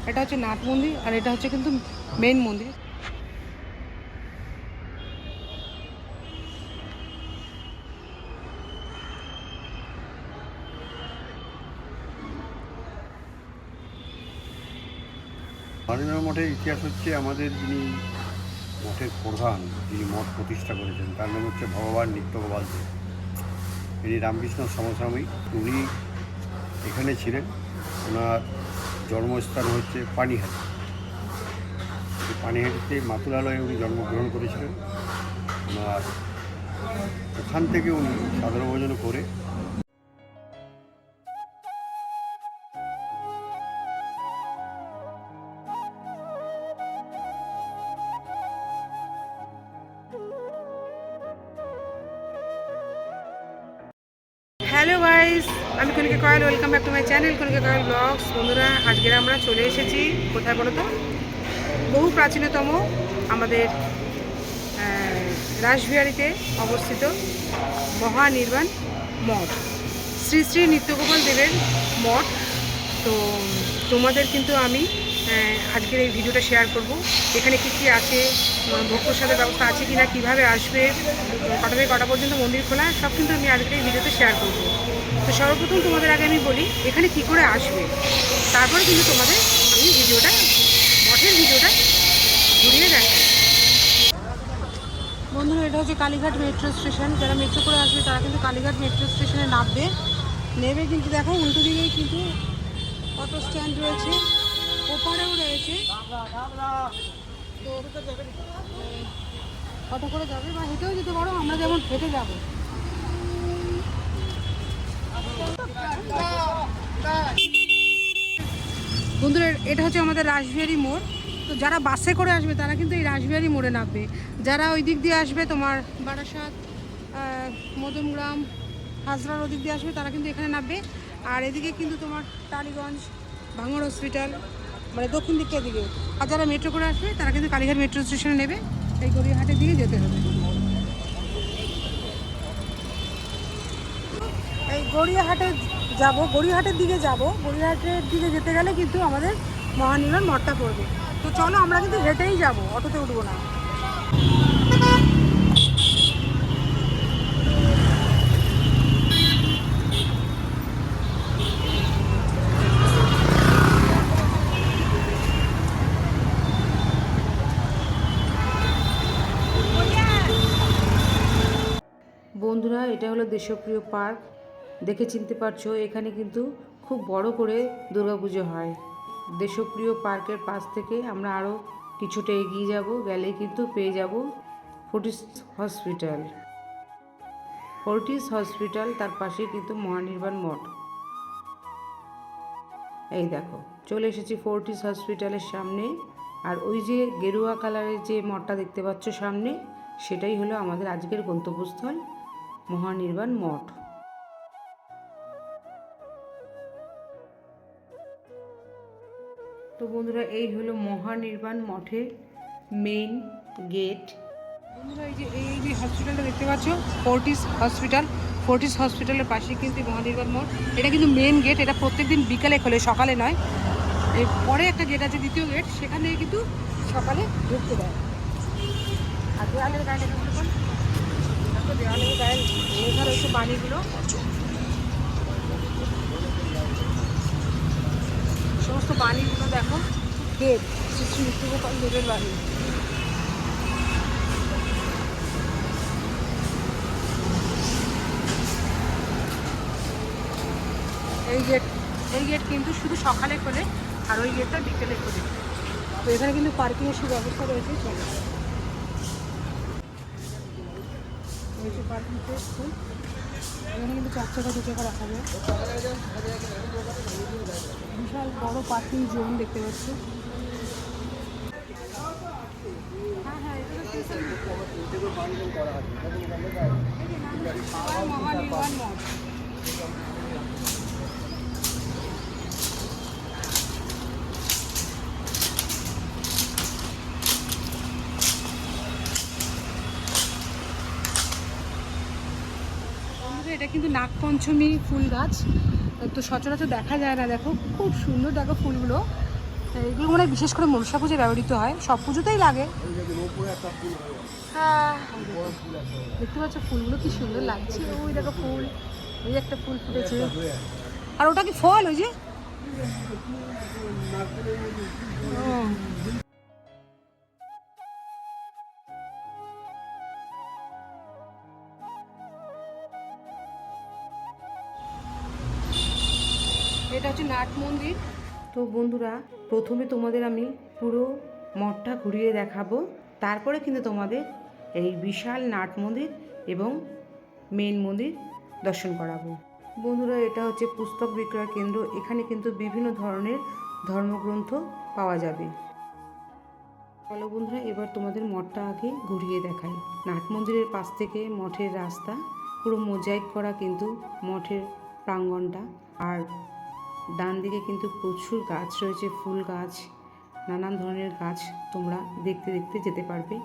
এটা হচ্ছে নাট মন্দির আর এটা হচ্ছে কিন্তু মেন মন্দির। মহানির্বাণ মঠের ইতিহাস হচ্ছে আমাদের যিনি মঠের প্রধান, যিনি মঠ প্রতিষ্ঠা করেছেন, তার নাম হচ্ছে ভগবান নিত্যগোপাল দেব। ইনি রামকৃষ্ণ সমসাময়িক। উনি এখানে ছিলেন। ওনার জন্মস্থান হচ্ছে পানিহাটি। এই পানিহাটিতে মাতুলালয়ে উনি জন্মগ্রহণ করেছিলেন। ওনার ওখান থেকে উনি সাধারণ ভোজন করে হ্যালো গাইস, আমি Konika Koyel, welcome back to my channel Konika Koyel vlogs. বন্ধুরা, আজকে আমরা চলে এসেছি কোথায় বলো তো? বহু প্রাচীনতম আমাদের রাসবিহারীতে অবস্থিত মহানির্বাণ মঠ, শ্রী শ্রী নিত্যগোপাল দেবের মঠ। তো তোমাদের কিন্তু আমি আজকের এই ভিডিওটা শেয়ার করব। এখানে কী কী আছে, ভোগ প্রসাদের ব্যবস্থা আছে কি না, কীভাবে আসবে, কটা থেকে কটা পর্যন্ত মন্দির খোলা, সব কিন্তু আমি আজকের এই ভিডিওতে শেয়ার করব। তো সর্বপ্রথম তোমাদের আগে আমি বলি এখানে কী করে আসবে, তারপরে কিন্তু তোমাদের আমি ভিডিওটা, মঠের ভিডিওটা ঘুরিয়ে দেখাই। বন্ধুরা, এটা হচ্ছে কালীঘাট মেট্রো স্টেশন। যারা মেট্রো করে আসবে তারা কিন্তু কালীঘাট মেট্রো স্টেশনে নামবে। নেবে কিন্তু দেখো উল্টো দিকেই কিন্তু অটো স্ট্যান্ড রয়েছে, ওপারেও রয়েছে। তো অটো করে যাবে বা হেঁটেও যেতে পারো, আমরা যেমন হেঁটে যাব। বন্ধুরা, এটা হচ্ছে আমাদের রাসবিহারী মোড়। তো যারা বাসে করে আসবে তারা কিন্তু এই রাসবিহারী মোড়ে নামবে। যারা ওই দিক দিয়ে আসবে, তোমার বারাসাত, মদনগ্রাম, হাজরার ওদিক দিয়ে আসবে, তারা কিন্তু এখানে নামবে। আর এদিকে কিন্তু তোমার টালিগঞ্জ, ভাঙড় হসপিটাল, মানে দক্ষিণ দিকটার দিকে। আর যারা মেট্রো করে আসবে তারা কিন্তু কালীঘাট মেট্রো স্টেশনে নেবে। এই গড়িয়াহাটের দিকে যেতে হবে। এই গড়িয়াহাটে যাব, গড়িয়াহাটের দিকে যাব। গড়িয়াহাটের দিকে যেতে গেলে কিন্তু আমাদের মহানির্বাণ মঠটা পড়বে। তো চলো, আমরা কিন্তু হেঁটেই যাব, অটোতে উঠবো না। বন্ধুরা, এটা হলো দেশপ্রিয় পার্ক। দেখে চিনতে পারছো, এখানে কিন্তু খুব বড় করে দুর্গাপুজো হয়। দেশপ্রিয় পার্কের পাশ থেকে আমরা আরও কিছুটা এগিয়ে যাব, গেলেই কিন্তু পেয়ে যাব ফোর্টিস হসপিটাল। ফোর্টিস হসপিটাল, তার পাশে কিন্তু মহানির্বাণ মঠ। এই দেখো, চলে এসেছি ফোর্টিস হসপিটালের সামনে। আর ওই যে গেরুয়া কালারের যে মঠটা দেখতে পাচ্ছ সামনে, সেটাই হলো আমাদের আজকের গন্তব্যস্থল, মহানির্বাণ মঠ। তো বন্ধুরা, এই হলো মহানির্বাণ মঠের মেইন গেট। বন্ধুরা, এই যে হসপিটালটা দেখতে পাচ্ছ, ফোর্টিস হসপিটাল। ফোর্টিস হসপিটালের পাশে কিন্তু মহানির্বাণ মঠ। এটা কিন্তু মেন গেট। এটা প্রত্যেকদিন বিকালে খোলে, সকালে নয়। এর পরে একটা গেট আছে, দ্বিতীয় গেট, সেখান থেকে কিন্তু সকালে ঢুকতে দেয়। আর দেওয়ালের গায়ে লেখা দেখুন, দেওয়ালের গায়ে লেখা রয়েছে বাণীগুলো। সমস্ত বাণীগুলো দেখো, গেট শ্রী শ্রী নিত্যগোপাল দেবের বাণী। এই গেট কিন্তু শুধু সকালে খোলে, আর ওই গেটটা বিকেলে খোলে। তো এখানে কিন্তু পার্কিংয়ের সুব্যবস্থা রয়েছে। চলো, রয়েছে পার্কিং প্লেস। এখানে কিন্তু 4 চাকা 2 চাকা রাখা যায়। বিশাল বড় পার্কিং জোন দেখতে পাচ্ছ। হ্যাঁ, মহানির্বাণ মঠ। এটা কিন্তু নাগপঞ্চমী ফুল গাছ, তো সচরাচর দেখা যায় না। দেখো খুব সুন্দর, দেখো ফুলগুলো এগুলো মানে বিশেষ করে মনসা পুজোয় ব্যবহৃত হয়, সব পুজোতেই লাগে। হ্যাঁ, দেখতে পাচ্ছ ফুলগুলো কি সুন্দর লাগছে। ওই দেখো ফুল, ওই একটা ফুল ফুটেছে। আর ওটা কি ফল? ওই যে এটা হচ্ছে নাট মন্দির। তো বন্ধুরা, প্রথমে তোমাদের আমি পুরো মঠটা ঘুরিয়ে দেখাবো, তারপরে কিন্তু তোমাদের এই বিশাল নাট মন্দির এবং মেন মন্দির দর্শন করাবো। বন্ধুরা, এটা হচ্ছে পুস্তক বিক্রয় কেন্দ্র। এখানে কিন্তু বিভিন্ন ধরনের ধর্মগ্রন্থ পাওয়া যাবে। চলো বন্ধুরা, এবার তোমাদের মঠটা আগে ঘুরিয়ে দেখাই। নাট মন্দিরের পাশ থেকে মঠের রাস্তা, পুরো মোজাইক করা কিন্তু মঠের প্রাঙ্গণটা। আর ডান দিকে কিন্তু প্রচুর গাছ রয়েছে, ফুল গাছ, নানান ধরনের গাছ তোমরা দেখতে দেখতে যেতে পারবে।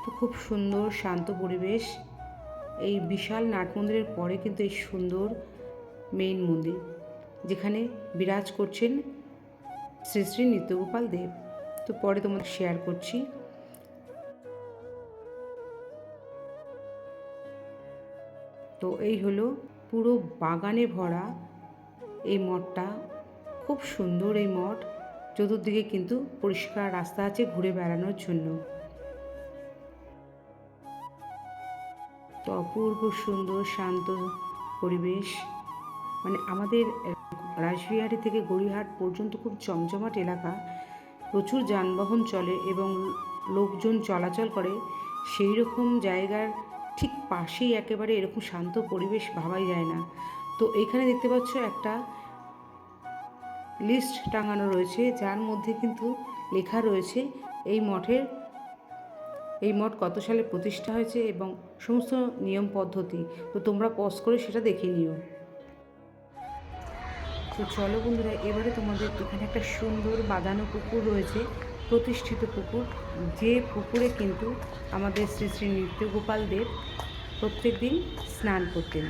তো খুব সুন্দর শান্ত পরিবেশ। এই বিশাল নাট মন্দিরের পরে কিন্তু এই সুন্দর মেইন মন্দির, যেখানে বিরাজ করছেন শ্রী শ্রী নিত্যগোপাল দেব। তো পরে তোমাদের শেয়ার করছি। তো এই হলো পুরো বাগানে ভরা এই মঠটা। খুব সুন্দর এই মঠ। চতুর্দিকে কিন্তু পরিষ্কার রাস্তা আছে ঘুরে বেড়ানোর জন্য। তো অপূর্ব সুন্দর শান্ত পরিবেশ। মানে আমাদের রাসবিহারী থেকে গড়িয়াহাট পর্যন্ত খুব জমজমাট এলাকা, প্রচুর যানবাহন চলে এবং লোকজন চলাচল করে। সেই রকম জায়গার ঠিক পাশেই একেবারে এরকম শান্ত পরিবেশ ভাবাই যায় না। তো এখানে দেখতে পাচ্ছ একটা লিস্ট টাঙানো রয়েছে, যার মধ্যে কিন্তু লেখা রয়েছে এই মঠ কত সালে প্রতিষ্ঠা হয়েছে এবং সমস্ত নিয়ম পদ্ধতি। তো তোমরা পজ করে সেটা দেখে নিও। তো চলো বন্ধুরা, এবারে তোমাদের এখানে একটা সুন্দর বাঁধানো পুকুর রয়েছে, প্রতিষ্ঠিত পুকুর, যে পুকুরে কিন্তু আমাদের শ্রী শ্রী নিত্যগোপাল দেব প্রত্যেক দিন স্নান করতেন।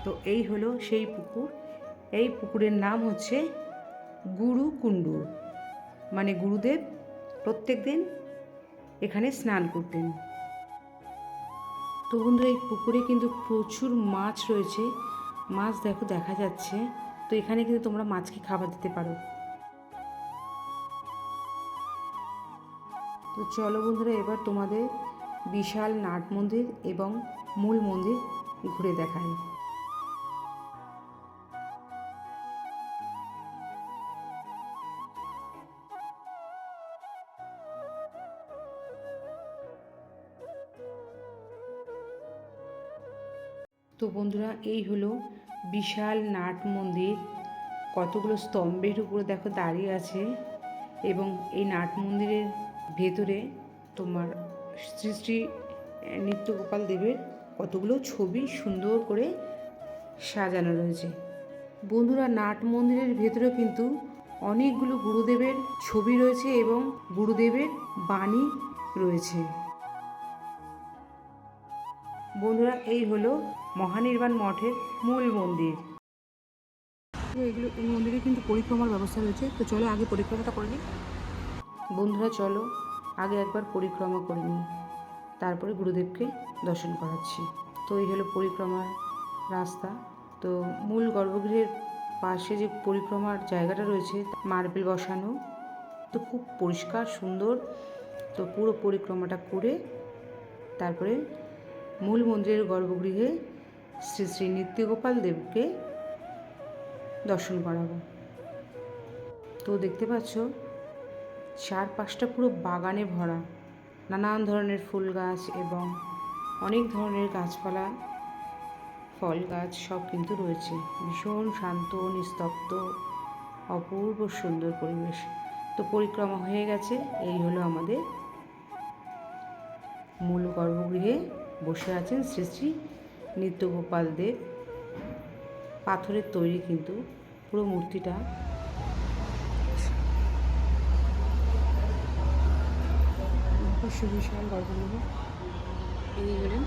তো এই হলো সেই পুকুর। এই পুকুরের নাম হচ্ছে গুরুকুণ্ডু, মানে গুরুদেব প্রত্যেক দিন এখানে স্নান করতেন। তো বন্ধুরা, এই পুকুরে কিন্তু প্রচুর মাছ রয়েছে। মাছ দেখো দেখা যাচ্ছে। তো এখানে কিন্তু তোমরা মাছকে খাবার দিতে পারো। তো চলো বন্ধুরা, এবার তোমাদের বিশাল নাট মন্দির এবং মূল মন্দির ঘুরে দেখাই। তো বন্ধুরা, এই হলো বিশাল নাট মন্দির। কতগুলো স্তম্ভের উপরে দেখো দাঁড়িয়ে আছে এবং এই নাট মন্দিরের ভেতরে তোমার শ্রী শ্রী নিত্যগোপাল দেবের কতগুলো ছবি সুন্দর করে সাজানো রয়েছে। বন্ধুরা, নাট মন্দিরের ভেতরে কিন্তু অনেকগুলো গুরুদেবের ছবি রয়েছে এবং গুরুদেবের বাণী রয়েছে। বন্ধুরা, এই হলো মহানির্বাণ মঠের মূল মন্দির। এই মন্দিরে কিন্তু পরিক্রমার ব্যবস্থা রয়েছে। তো চলো আগে পরিক্রমাটা করে নিই। বন্ধুরা, চলো আগে একবার পরিক্রমা করে নিই, তারপরে গুরুদেবকে দর্শন করাচ্ছি। তো এই হলো পরিক্রমার রাস্তা। তো মূল গর্ভগৃহের পাশে যে পরিক্রমার জায়গাটা রয়েছে, মার্বেল বসানো, তো খুব পরিষ্কার সুন্দর। তো পুরো পরিক্রমাটা করে তারপরে মূল মন্দিরের গর্ভগৃহে শ্রী শ্রী নিত্যগোপাল দেবকে দর্শন করাবো। তো দেখতে পাচ্ছ চারপাশটা পুরো বাগানে ভরা, নানান ধরনের ফুল গাছ এবং অনেক ধরনের গাছপালা, ফল গাছ সব কিন্তু রয়েছে। ভীষণ শান্ত, নিস্তব্ধ, অপূর্ব সুন্দর পরিবেশ। তো পরিক্রমা হয়ে গেছে। এই হলো আমাদের মূল গর্ভগৃহে বসে আছেন শ্রী শ্রী নিত্যগোপাল দেব। পাথরের তৈরি কিন্তু পুরো মূর্তিটা। বিশাল গর্ভগৃহ। এই হলেন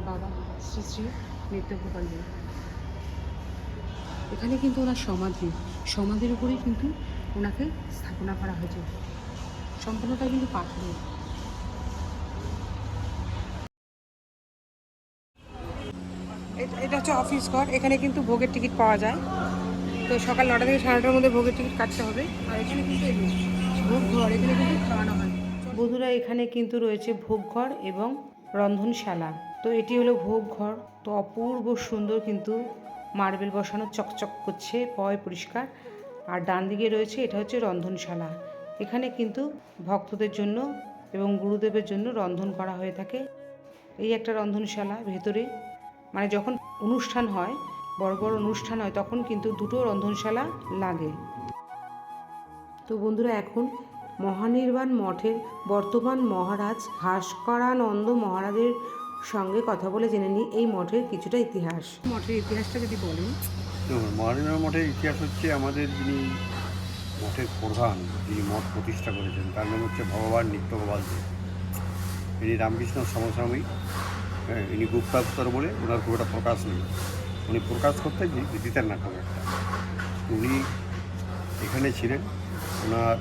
বাবা শ্রী শ্রী নিত্যগোপাল দেব। এখানে কিন্তু ওনার সমাধি। সমাধির উপরেই কিন্তু ওনাকে স্থাপনা করা হয়েছে, সম্পূর্ণটা কিন্তু পাথরের। এটা হচ্ছে অফিস ঘর, এখানে কিন্তু ভোগের টিকিট পাওয়া যায়। তো সকাল 9টা থেকে 9:30টার মধ্যে ভোগের টিকিট কাটতে হবে। আর এখানে কিন্তু এই ভোগ ঘর, এখানে কিন্তু খাওয়ানো হয়। বন্ধুরা, এখানে কিন্তু রয়েছে ভোগ ঘর এবং রন্ধনশালা। তো এটি হলো ভোগ ঘর। তো অপূর্ব সুন্দর, কিন্তু মার্বেল বসানো, চকচক করছে, পয় পরিষ্কার। আর ডান দিকে রয়েছে, এটা হচ্ছে রন্ধনশালা। এখানে কিন্তু ভক্তদের জন্য এবং গুরুদেবের জন্য রন্ধন করা হয়ে থাকে। এই একটা রন্ধনশালা ভেতরে, মানে যখন অনুষ্ঠান হয়, বড় বড় অনুষ্ঠান হয়, তখন কিন্তু দুটো রন্ধনশালা লাগে। তো বন্ধুরা, এখন মহানির্বাণ মঠের বর্তমান মহারাজ ভাস্করানন্দ মহারাজের সঙ্গে কথা বলে জেনে নিই এই মঠের কিছুটা ইতিহাস। মঠের ইতিহাসটা যদি বলেন। মহানির্বাণ মঠের ইতিহাস হচ্ছে, আমাদের যিনি মঠের প্রধান, যিনি মঠ প্রতিষ্ঠা করেছেন, তার নাম হচ্ছে ভগবান নিত্যগোপাল দেব। ইনি রামকৃষ্ণ সমসাময়িক। হ্যাঁ, ইনি গুপ্তাবতার বলে ওনার খুব একটা প্রকাশ নেই। উনি প্রকাশ করতে দিতেন না খুব একটা। উনি এখানে ছিলেন। ওনার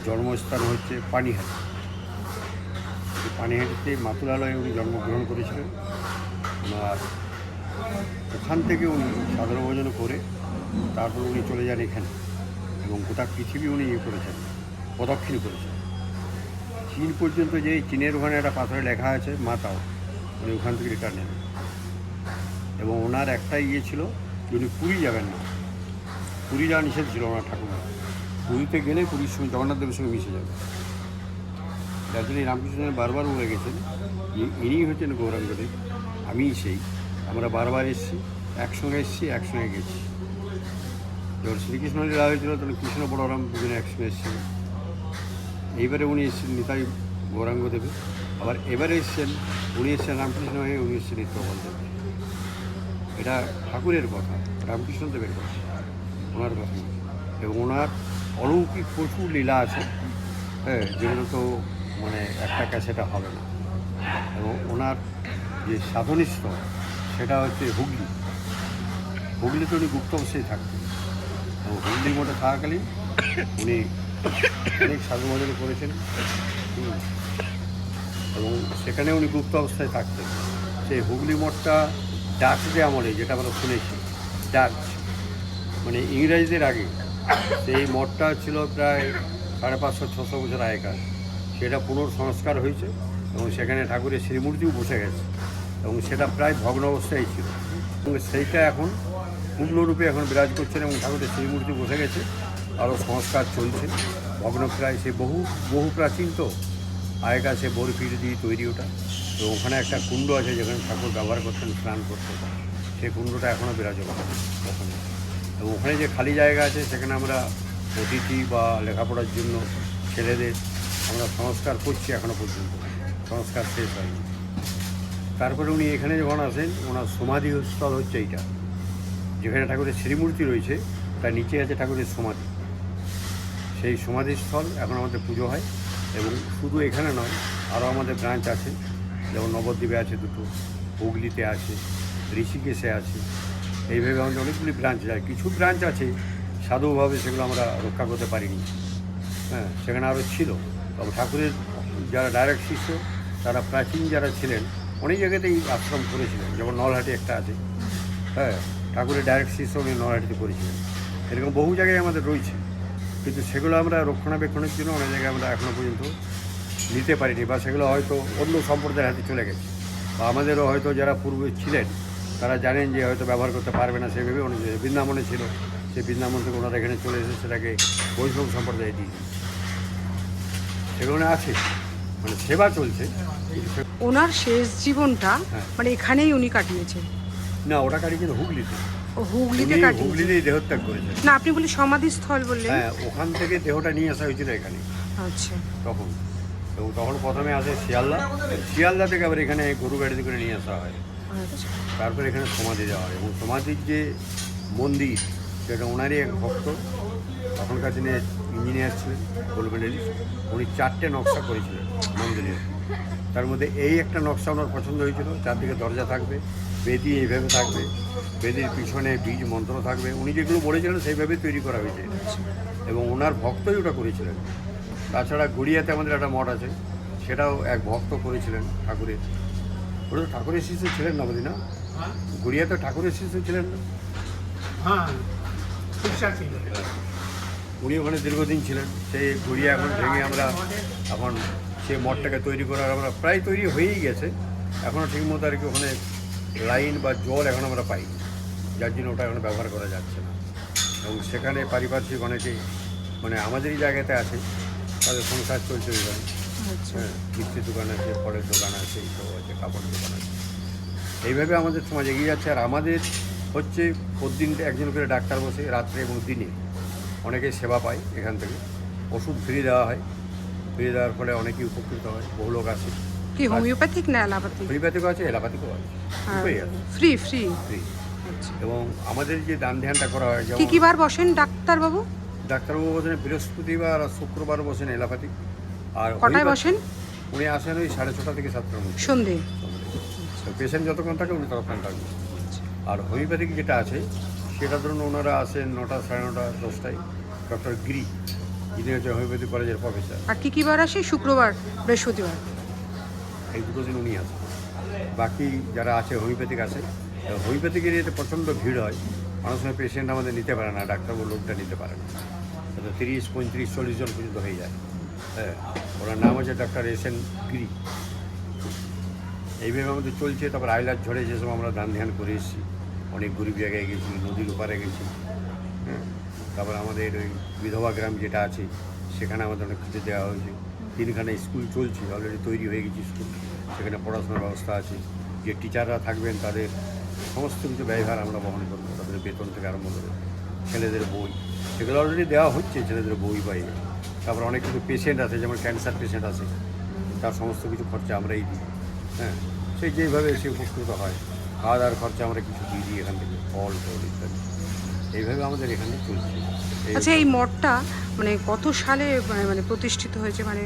জন্মস্থান হচ্ছে পানিহাটি। এই পানিহাটিতে মাতুলালয়ে উনি জন্মগ্রহণ করেছিলেন। ওনার ওখান থেকে উনি সাধারণ ভোজন করে তারপর উনি চলে যান এখানে, এবং গোটা পৃথিবী উনি করেছেন, প্রদক্ষিণ করেছেন। চীন পর্যন্ত, যে চীনের ওখানে একটা পাথরে লেখা আছে মাতাও, উনি ওখান থেকে রিটার্ন নেন। এবং ওনার একটাই ছিল যে উনি পুরী যাবেন না, পুরী যাওয়া নিষেধ ছিল ওনার ঠাকুমা। পুরীতে গেলে পুরীর সঙ্গে জগন্নাথ দেবের সঙ্গে মিশে যাবে। যার জন্য রামকৃষ্ণদেব বারবার বলে গেছেন যে ইনি হচ্ছেন গৌরাঙ্গদেব, আমিই সেই। আমরা বারবার এসেছি, একসঙ্গে এসেছি, একসঙ্গে গেছি। যখন শ্রীকৃষ্ণ লীলা হয়েছিল তখন কৃষ্ণ বলরাম দুজনে একসঙ্গে এসেছিলেন। এইবারে উনি এসেছেন নিতাই গৌরাঙ্গদেবে। আবার এবারে এসেছেন, উনি এসেছেন রামকৃষ্ণ হয়ে, উনি এসেছেন নিত্যগোপাল দেব। এটা ঠাকুরের কথা, রামকৃষ্ণদেবের কথা, ওনার কথা। এবং ওনার অলৌকিক প্রচুর লীলা আছে, হ্যাঁ, যেগুলো তো মানে একটা ক্যাসেটা হবে না। এবং ওনার যে সাধনস্থল সেটা হচ্ছে হুগলি। হুগলিতে উনি গুপ্ত অবস্থায় থাকতেন, এবং হুগলি মঠে থাকাকালীন উনি অনেক সাধু ভজন করেছেন। এবং সেখানে উনি গুপ্ত অবস্থায় থাকতেন। সেই হুগলি মঠটা ডাচদের আমলে, যেটা আমরা শুনেছি, ডাচ মানে ইংরেজদের আগে, সেই মঠটা ছিল প্রায় 550-600 বছর আগেকার। সেটা পুনর্সংস্কার হয়েছে এবং সেখানে ঠাকুরের শ্রীমূর্তিও বসে গেছে, এবং সেটা প্রায় ভগ্ন অবস্থায় ছিল। এবং সেইটা এখন পূর্ণরূপে এখন বিরাজ করছেন, এবং ঠাকুরের শ্রীমূর্তি বসে গেছে, আরও সংস্কার চলছে। ভগ্ন প্রায় সে বহু বহু প্রাচীন, তো আগেকার সে বরফির দিয়ে তৈরি ওটা। তো ওখানে একটা কুণ্ড আছে যেখানে ঠাকুর ব্যবহার করতেন, স্নান করতেন। সেই কুণ্ডটা এখনও বিরাজমান ওখানে। এবং ওখানে যে খালি জায়গা আছে সেখানে আমরা অতিথি বা লেখাপড়ার জন্য ছেলেদের আমরা সংস্কার করছি, এখনও পর্যন্ত সংস্কার শেষ হয়নি। তারপরে উনি এখানে যখন আসেন, ওনার সমাধিস্থল হচ্ছে এইটা, যেখানে ঠাকুরের শ্রীমূর্তি রয়েছে তার নিচে আছে ঠাকুরের সমাধি। সেই সমাধিস্থল এখন আমাদের পুজো হয়। এবং শুধু এখানে নয়, আরও আমাদের ব্রাঞ্চ আছে, যেমন নবদ্বীপে আছে দুটো, হুগলিতে আছে, ঋষিকেশে আছে। এইভাবে আমাদের অনেকগুলি ব্রাঞ্চ যায়। কিছু ব্রাঞ্চ আছে সাধুভাবে, সেগুলো আমরা রক্ষা করতে পারিনি। হ্যাঁ, সেখানে আরও ছিল। তবে ঠাকুরের যারা ডাইরেক্ট শিষ্য, তারা প্রাচীন যারা ছিলেন, অনেক জায়গাতেই আশ্রম করেছিলেন। যেমন নলহাটি একটা আছে, হ্যাঁ, ঠাকুরের ডাইরেক্ট শিষ্য উনি নলহাটিতে করেছিলেন। এরকম বহু জায়গায় আমাদের রয়েছে, কিন্তু সেগুলো আমরা রক্ষণাবেক্ষণের জন্য অনেক জায়গায় আমরা এখনও পর্যন্ত নিতে পারিনি, বা সেগুলো হয়তো অন্য সম্প্রদায়ের হাতে চলে গেছে, বা আমাদেরও হয়তো যারা পূর্বে ছিলেন তারা জানেন যে হয়তো ব্যবহার করতে পারবে না। সেভাবে অনেক বৃন্দাবনে ছিল, সেই বৃন্দাবন থেকে ওনারা এখানে চলে এসে সেটাকে বৈষ্ণব সম্প্রদায়ে দিয়ে সেগুলো আছে, মানে সেবা চলছে। ওনার শেষ জীবনটা মানে এখানেই উনি কাটিয়েছেন? না, ওটা কাটিয়েছেন হুগলিতে। ও, হুগলিতে কাটিয়েছেন। হুগলিতেই দেহত্যাগ করেছেন। না, আপনি বলি সমাধিস্থল বললেন। হ্যাঁ, ওখান থেকে দেহটা নিয়ে আসা হয়েছিল এখানে। আচ্ছা। তখন এবং তখন প্রথমে আসে শিয়ালদা, শিয়ালদা থেকে আবার এখানে গরু গাড়িতে করে নিয়ে আসা হয়। আচ্ছা। তারপরে এখানে সমাধি দেওয়া হয়। এবং সমাধির যে মন্দির, সেটা ওনারই এক ভক্ত তখনকার দিনে ইঞ্জিনিয়ার ছিলেন, গোল্ড মেডেলিস্ট। উনি 4টে নকশা করেছিলেন মন্দিরের। তার মধ্যে এই একটা নকশা ওনার পছন্দ হয়েছিল, চারদিকে দরজা থাকবে, বেদি এইভাবে থাকবে, বেদির পিছনে বীজ মন্ত্র থাকবে। উনি যেগুলো বলেছিলেন সেইভাবেই তৈরি করা হয়েছে এবং ওনার ভক্তই ওটা করেছিলেন। তাছাড়া গড়িয়াতে আমাদের একটা মঠ আছে, সেটাও এক ভক্ত করেছিলেন ঠাকুরের। ওটা তো ঠাকুরের শিষ্য ছিলেন না বুঝি না? গড়িয়াতে ঠাকুরের শিষ্য ছিলেন না? হ্যাঁ, উনি ওখানে দীর্ঘদিন ছিলেন। সেই গড়িয়া এখন ভেঙে আমরা এখন সেই মঠটাকে তৈরি করার আমরা প্রায় তৈরি হয়েই গেছে। এখনও ঠিকমতো আর কি ওখানে লাইন বা জল এখন আমরা পাই, যার জন্য ওটা এখন ব্যবহার করা যাচ্ছে না। এবং সেখানে পারিপার্শ্বিক অনেকেই মানে আমাদেরই জায়গাতে আছে, তাদের সংসার চলছে ওইভাবে। হ্যাঁ, মিষ্টির দোকান আছে, ফলের দোকান আছে, এইসব আছে, কাপড়ের দোকান আছে। এইভাবে আমাদের সমাজ এগিয়ে যাচ্ছে। আর আমাদের হচ্ছে প্রতিদিন একজন করে ডাক্তার বসে, রাত্রে এবং দিনে অনেকে সেবা পায় এখান থেকে। ওষুধ ফ্রি দেওয়া হয়, ফ্রি দেওয়ার ফলে অনেকেই উপকৃত হয়, বহু লোক আসে। কি হোমিওপ্যাথিক না অ্যালোপ্যাথিক? হোমিওপ্যাথিকও আছে, এলাপাথিকও আছে, দুটোই আছে, ফ্রি ফ্রি। ফ্রি। এবং আমাদের যে দান ধ্যানটা করা হয়, কি যেমন কি বার বসেন ডাক্তারবাবু? ডাক্তারবাবু বসেন বৃহস্পতিবার আর শুক্রবার বসেন এলাপাথিক। আর কটায় বসেন? উনি আসেন ওই 6:30 থেকে 7টার মধ্যে সন্ধে। পেশেন্ট যতক্ষণ থাকে উনি ততক্ষণ থাকবেন। আর হোমিওপ্যাথিক যেটা আছে সেটা ধরুন ওনারা আসেন 9টা, 9:30, 10টায়। ডক্টর গিরি, যিনি হচ্ছে হোমিওপ্যাথি কলেজের প্রফেসর, আর কি কি বার আসে? শুক্রবার, বৃহস্পতিবার। এই দুটো দিন উনি আসেন। বাকি যারা আছে হোমিওপ্যাথিক আছে। হোমিওপ্যাথিকের এতে প্রচণ্ড ভিড় হয়, অনেক সময় পেশেন্ট আমাদের নিতে পারে না, ডাক্তারবাবু লোকটা নিতে পারে না। 30, 35, 40 জন পর্যন্ত হয়ে যায়। হ্যাঁ, ওনার নাম হচ্ছে ডক্টর এস.এন. গিরি। এইভাবে আমাদের চলছে। তারপর আইলার ঝড়ে যেসব আমরা দান ধ্যান করে এসেছি, অনেক গরিব জায়গায় গেছি, নদীর ওপারে গেছি। হ্যাঁ, তারপর আমাদের ওই বিধবা গ্রাম যেটা আছে সেখানে আমাদের অনেক কিছু দেওয়া হয়েছে। 3খানা স্কুল চলছে, অলরেডি তৈরি হয়ে গেছে স্কুল, সেখানে পড়াশোনার ব্যবস্থা আছে। যে টিচাররা থাকবেন তাদের সমস্ত কিছু ব্যয়ভার আমরা বহন করবো, তাদের বেতন থেকে আরম্ভ করে ছেলেদের বই, সেগুলো অলরেডি দেওয়া হচ্ছে, ছেলেদের বই বাইরে। তারপর অনেক কিছু পেশেন্ট আছে, যেমন ক্যান্সার পেশেন্ট আছে, তার সমস্ত কিছু খরচা আমরাই দিই। হ্যাঁ, সেই যেইভাবে সে উপকৃত হয়, খাওয়া দাওয়ার খরচা আমরা কিছু দিয়ে দিই এখান থেকে, ফল টল ইত্যাদি। এইভাবে আমাদের এখানে চলছে। আচ্ছা, এই মঠটা মানে কত সালে মানে প্রতিষ্ঠিত হয়েছে? মানে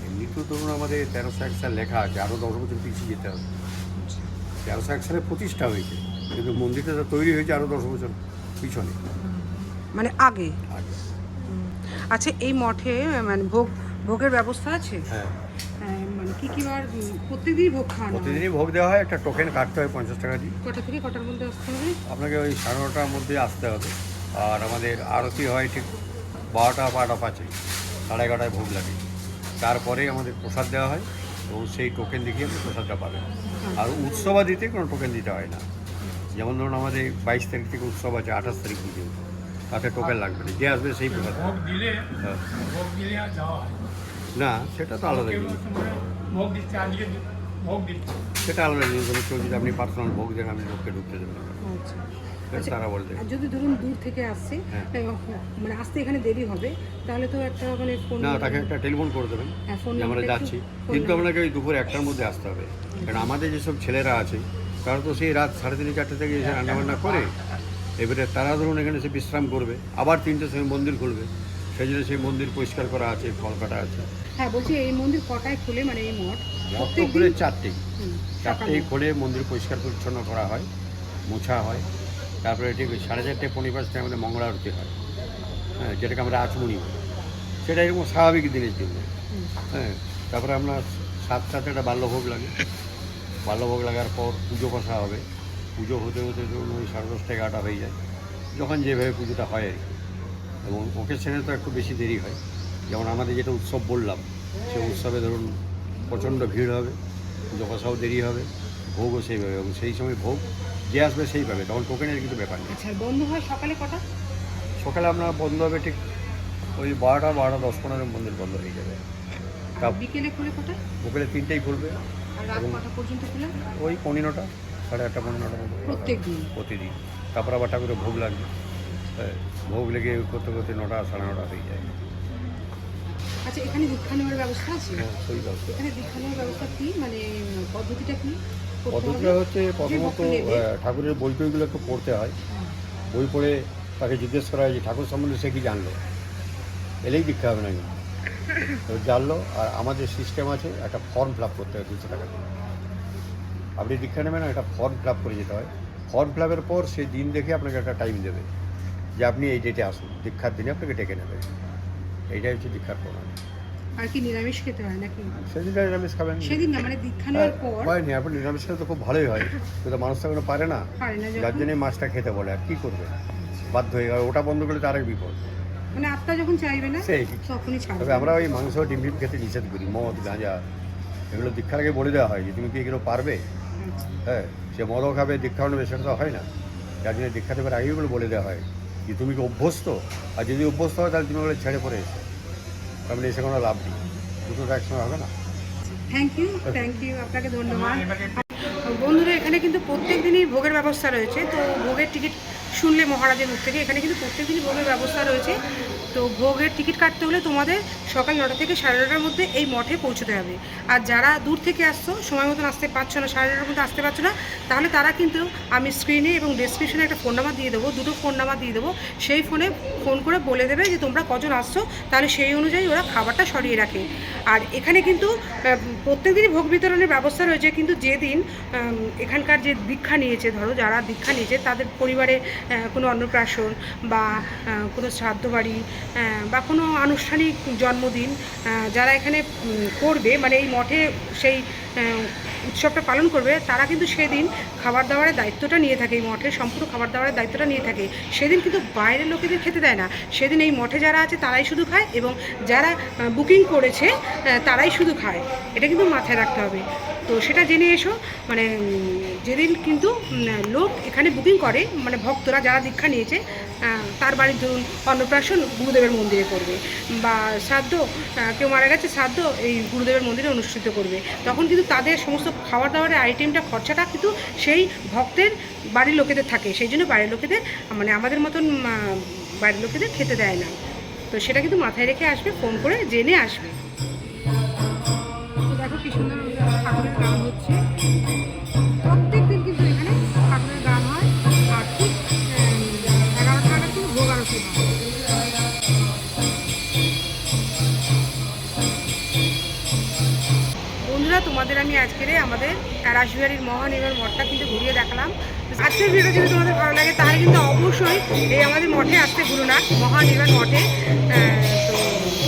এমনি তো ধরুন আমাদের 1301 সাল লেখা আছে, আরও 10 বছর পিছিয়ে যেতে হবে। 1301 সালে প্রতিষ্ঠা হয়েছে, কিন্তু মন্দিরটা তো তৈরি হয়েছে আরও 10 বছর পিছনে মানে আগে। আগে। আচ্ছা, এই মঠে মানে ভোগের ব্যবস্থা আছে? হ্যাঁ, মানে কি কি বার প্রত্যেকদিনই ভোগ খাওয়ানো হয়? প্রতিদিনই ভোগ দেওয়া হয়, একটা টোকেন কাটতে হয় 50 টাকা দিয়ে। কটা থেকে কটার মধ্যে আসতে হবে? আপনাকে ওই 9:30টার মধ্যে আসতে হবে। আর আমাদের আরতি হয় ঠিক 12টা 5:05, 11:30টায় ভোগ লাগে। তারপরেই আমাদের প্রসাদ দেওয়া হয় এবং সেই টোকেন দেখিয়ে আপনি প্রসাদটা পাবেন। আর উৎসবাদিতে কোনো টোকেন দিতে হয় না। যেমন ধরুন আমাদের 22 তারিখ থেকে উৎসব আছে, 28 তারিখ পর্যন্ত, তাতে টোকেন লাগবে না, যে আসবে সেই প্রসাদ। ভোগ দিলে হ্যাঁ। ভোগ দিলে আর যাওয়া হয় না, সেটা তো আলাদা জিনিস, ভোগ দিচ্ছে, আজকে ভোগ দিচ্ছে। সেটা আলাদা জিনিস। কেউ যদি আপনি পার্সোনাল ভোগ দেন, আপনি লোককে ঢুকতে দেবেন না, আচ্ছা। সেটা তারা বলতে। আর যদি ধরুন দূর থেকে আসছে, হ্যাঁ। মানে আসতে এখানে দেরি হবে, তাহলে তো একটা মানে ফোন, না, তাকে একটা টেলিফোন করে দেবেন হ্যাঁ, ফোন যে আমরা নাম্বারটা যাচ্ছি, একটু- কিন্তু আপনাকে ওই দুপুর 1টার মধ্যে আসতে হবে। কারণ আমাদের যেসব ছেলেরা আছে তারা তো সেই রাত 3:30, 4টে থেকে এসে রান্নাবান্না করে, এবারে তারা ধরুন এখানে এসে বিশ্রাম করবে, আবার 3টের সময় মন্দির খুলবে, সেই জন্য সেই মন্দির পরিষ্কার করা আছে, ফল কাটা আছে। হ্যাঁ, বলছি এই মন্দির কটায় খুলে, মানে এই মঠ? মঠ তো খুলে 4টেই, হুম, 4টেই খুলে মন্দির পরিষ্কার পরিচ্ছন্ন করা হয়, মোছা হয়। তারপরে ঠিক 4:30, 4:45 আমাদের মঙ্গলা আরতি হয়। হ্যাঁ, যেটাকে আমরা আচমনি বলি, সেটা এরকম স্বাভাবিক দিনের জন্য। হুম। হ্যাঁ, তারপরে আমরা 7টাতে একটা বাল্যভোগ লাগে, বাল্যভোগ লাগার পর পুজো বসা হবে। পুজো হতে হতে ধরুন ওই 10:30, 11টা হয়ে যায়, যখন যেভাবে পুজোটা হয় আর কি। এবং ওকেশনে তো একটু বেশি দেরি হয়। যেমন আমাদের যেটা উৎসব বললাম, সেই উৎসবে ধরুন প্রচণ্ড ভিড় হবে, পুজো বসাও দেরি হবে, ভোগও সেইভাবে, এবং সেই সময় ভোগ যে আসবে সেই পাবে, তখন টোকেনের কিছু ব্যাপার নেই। আচ্ছা, বন্ধ হয় সকালে কটা? সকালে আপনার বন্ধ হবে ঠিক ওই 12টা, 12:10-15 মন্দির বন্ধ হয়ে যাবে। তা বিকেলে খুলে কটা? বিকেলে 3টেই খুলবে, আর রাত কটা পর্যন্ত খুলে? ওই 9:30, 8:30, 9:30 প্রত্যেক দিন? প্রতিদিন। তারপর আবার ঠাকুরের ভোগ লাগবে। হ্যাঁ, ভোগ লেগে করতে করতে 9টা, 9:30 হয়ে যায়। আচ্ছা, এখানে দীক্ষা নেওয়ার ব্যবস্থা আছে? হ্যাঁ, সেই ব্যবস্থা। এখানে দীক্ষা নেওয়ার ব্যবস্থা কি, মানে পদ্ধতিটা কি? করতে পদ্ধতিটা হবে? হচ্ছে প্রথমত যে ভক্ত নেবে। ঠাকুরের বই টইগুলো একটু পড়তে হয়। হুম। বই পড়ে তাকে জিজ্ঞেস করা হয় যে ঠাকুর সম্বন্ধে সে কি জানলো, এলেই দীক্ষা হবে না কিন্তু। তো জানলো। আর আমাদের সিস্টেম আছে, একটা ফর্ম ফিল আপ করতে হয় 200 টাকা দিয়ে। আপনি দীক্ষা নেবেন না, একটা ফর্ম ফিল আপ করে যেতে হয়। ফর্ম ফিল আপের পর সেই দিন দেখে আপনাকে একটা টাইম দেবে যে আপনি এই ডেটে আসুন, দীক্ষার দিনে আপনাকে ডেকে নেবে। এইটাই হচ্ছে দীক্ষার প্রণালী। আর কি নিরামিষ খেতে হয় নাকি? সেদিনটা নিরামিষ খাবেন। সেদিন না, মানে দীক্ষা নেওয়ার পর হয়নি, আপনি নিরামিষ খেলে তো খুব ভালোই হয়, কিন্তু মানুষ তো এখনো পারে না, পারে না যার যখন, জন্যই মাছটা খেতে বলে। আর কী করবে, বাধ্য হয়ে গেল। ওটা বন্ধ করলে তার এক বিপদ। মানে আত্মা যখন চাইবে না সেই তখনই ছাড়বে। তবে আমরা ওই মাংস ডিম ডিম খেতে নিষেধ করি, মদ গাঁজা এগুলো দীক্ষার আগে বলে দেওয়া হয় যে তুমি কি এগুলো পারবে। আচ্ছা। হ্যাঁ, সে মদও খাবে, দীক্ষা নেবে, সেটা তো হয় না। যার জন্য দীক্ষা দেবার আগেই ওগুলো বলে দেওয়া হয় যে তুমি কি অভ্যস্ত, আর যদি অভ্যস্ত হয় তাহলে তুমি ওগুলো ছেড়ে পড়ে এসে, তার মানে এসে কোনো লাভ নেই, দুটো তো একসঙ্গে হবে না। থ্যাংক ইউ আপনাকে ধন্যবাদ। এবারে বন্ধুরা, এখানে কিন্তু প্রত্যেক দিনই ভোগের ব্যবস্থা রয়েছে। তো ভোগের টিকিট শুনলে মহারাজের মুখ থেকে, এখানে কিন্তু প্রত্যেক দিনই ভোগের ব্যবস্থা রয়েছে। তো ভোগের টিকিট কাটতে হলে তোমাদের সকাল 9টা থেকে 9:30টার মধ্যে এই মঠে পৌঁছতে হবে। আর যারা দূর থেকে আসছো, সময় মতন আসতে পারছো না, 9:30টার মধ্যে আসতে পারছো না, তাহলে তারা কিন্তু আমি স্ক্রিনে এবং ডেসক্রিপশনে একটা ফোন নাম্বার দিয়ে দেবো, দুটো ফোন নাম্বার দিয়ে দেবো। সেই ফোনে ফোন করে বলে দেবে যে তোমরা কজন আসছো, তাহলে সেই অনুযায়ী ওরা খাবারটা সরিয়ে রাখে। আর এখানে কিন্তু প্রত্যেক দিনই ভোগ বিতরণের ব্যবস্থা রয়েছে, কিন্তু যেদিন এখানকার যে দীক্ষা নিয়েছে, ধরো যারা দীক্ষা নিয়েছে তাদের পরিবারে কোনো অন্নপ্রাশন বা কোনো শ্রাদ্ধ বাড়ি বা কোনো আনুষ্ঠানিক জন্মদিন যারা এখানে করবে, মানে এই মঠে সেই উৎসবটা পালন করবে, তারা কিন্তু সেদিন খাবার দাবারের দায়িত্বটা নিয়ে থাকে। এই মঠের সম্পূর্ণ খাবার দাবারের দায়িত্বটা নিয়ে থাকে। সেদিন কিন্তু বাইরের লোকেদের খেতে দেয় না। সেদিন এই মঠে যারা আছে তারাই শুধু খায়, এবং যারা বুকিং করেছে তারাই শুধু খায়। এটা কিন্তু মাথায় রাখতে হবে। তো সেটা জেনে এসো। মানে যেদিন কিন্তু লোক এখানে বুকিং করে, মানে ভক্তরা যারা দীক্ষা নিয়েছে, তার বাড়ির ধরুন অন্নপ্রাশন গুরুদেবের মন্দিরে করবে, বা শ্রাদ্ধ কেউ মারা গেছে, শ্রাদ্ধ এই গুরুদেবের মন্দিরে অনুষ্ঠিত করবে, তখন কিন্তু তাদের সমস্ত খাবার দাবারের আইটেমটা, খরচাটা কিন্তু সেই ভক্তের বাড়ির লোকেদের থাকে। সেই জন্য বাড়ির লোকেদের, মানে আমাদের মতন বাড়ির লোকেদের খেতে দেয় না। তো সেটা কিন্তু মাথায় রেখে আসবে, ফোন করে জেনে আসবে। দেখো কি সুন্দর ঠাকুরের গান হচ্ছে। প্রত্যেক দিন কিন্তু এখানে ঠাকুরের গান হয়। আর ঠিক 11টা নাগাদ কিন্তু ভোগ আরতি হয়। বন্ধুরা, তোমাদের আমি আজকের আমাদের রাসবিহারীর মহানির্বাণ মঠটা কিন্তু ঘুরিয়ে দেখালাম। আজকের ভিডিও যদি তোমাদের ভালো লাগে তাহলে কিন্তু অবশ্যই এই আমাদের মঠে আসতে ভুলো না, মহানির্বাণ মঠে। তো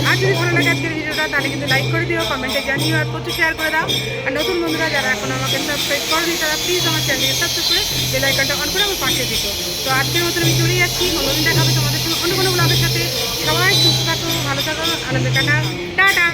আর যদি ভালো লাগে আজকের ভিডিওটা, তাহলে কিন্তু লাইক করে দিও, কমেন্টে জানিও, আর প্রচুর শেয়ার করে দাও। আর নতুন বন্ধুরা যারা এখন আমাকে সাবস্ক্রাইব করেনি, তারা প্লিজ আমার চ্যানেলকে সাবস্ক্রাইব করে বেল আইকনটা অন করে আমার পাশে দিও। তো আজকের মতন আমি চলে যাচ্ছি, অন্যদিন দেখা হবে তোমাদের সঙ্গে অন্য কোনো ব্লগের সাথে। সবাই সুস্থ থাকো, ভালো থাকো, আনন্দে কাটাও। টাটা।